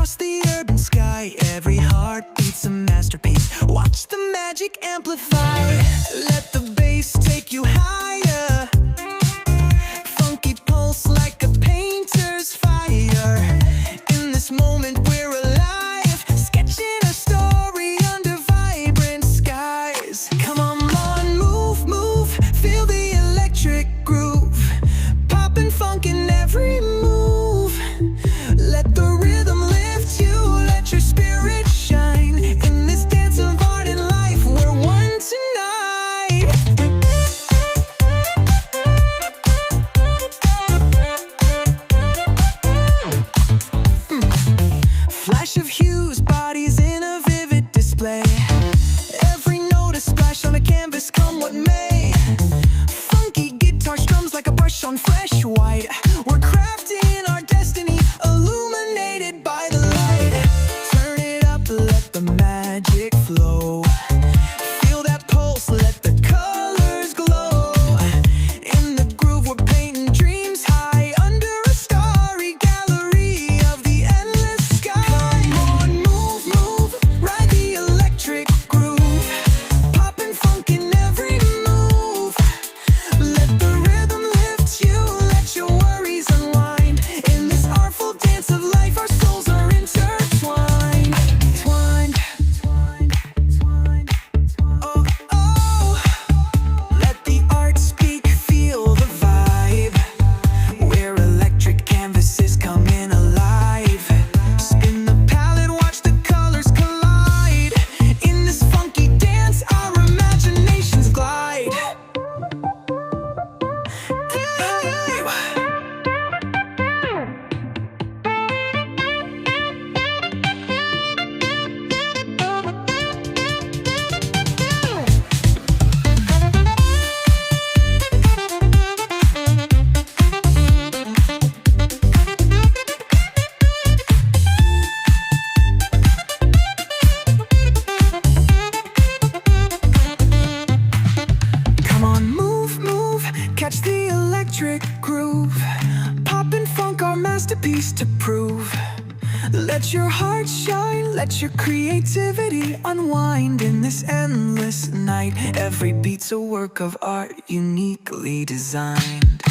across the urban sky. Every heartbeat's a masterpiece. Watch the magic amplify. Let the bass take you higher. Funky pulse like a painter's fire. In this moment we're alive, sketching a story under vibrant skies. Come on, move, move, feel the electric groove. Poppin' funk in every move. Let the rhythm lift you, let your spirit shine. In this dance of art and life, we're one tonight. Flash of hues, bodies in a vivid display. Every note a splash on a canvas, come what may. Funky guitar strums like a brush on fresh white. We're crafting our destiny, illuminated by the light. Turn it up, let the magic flow. Feel that pulse, let the colors glow. In the groove we're painting dreams high, under a starry gallery of the endless sky. Come on, move, move, ride the electric groove. Poppin' funk in every move. Let the rhythm lift you, let your worries unwind. In this artful dance of life, our souls are intertwined. Twined, twined, twined, oh, oh. Let the art speak, feel the vibe. We're electric canvases coming alive. Spin the palette, watch the colors collide. In this funky dance, our imaginations glide. Come on, move, move, catch the electric groove. Poppin' funk, our masterpiece to prove. Let your heart shine, let your creativity unwind. In this endless night, every beat's a work of art, uniquely designed.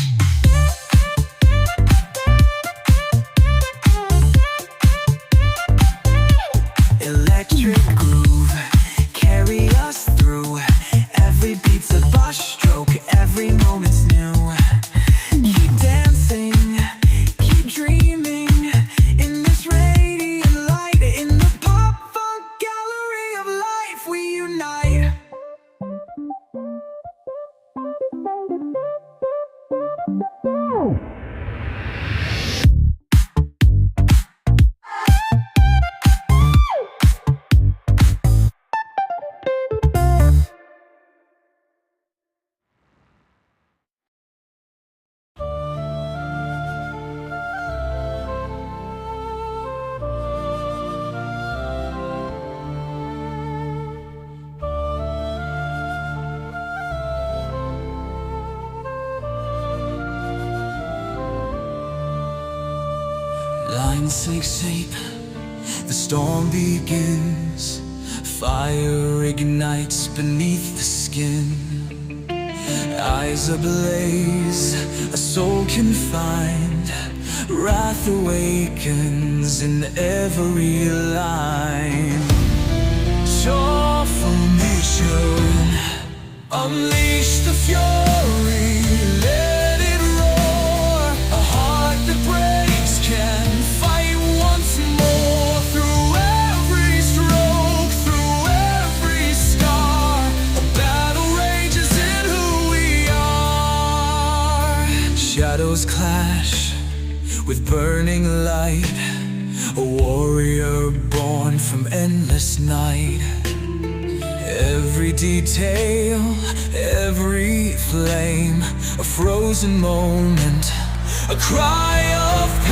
Electric groove, carry us through. Every beat's a brush stroke, every moment's new. Keep dancing, keep dreaming. In this radiant light, in the pop funk gallery of life, we unite. Lines take shape, the storm begins. Fire ignites beneath the skin. Eyes ablaze, a soul confined. Wrath awakens in every line. Shore formation, unleash the fury. Let it roar. A heart that breaks can fight once more. Through every stroke, through every scar, a battle rages in who we are. Shadows clash with burning light, a warrior born from endless night. Every detail, every flame, a frozen moment, a cry of pain.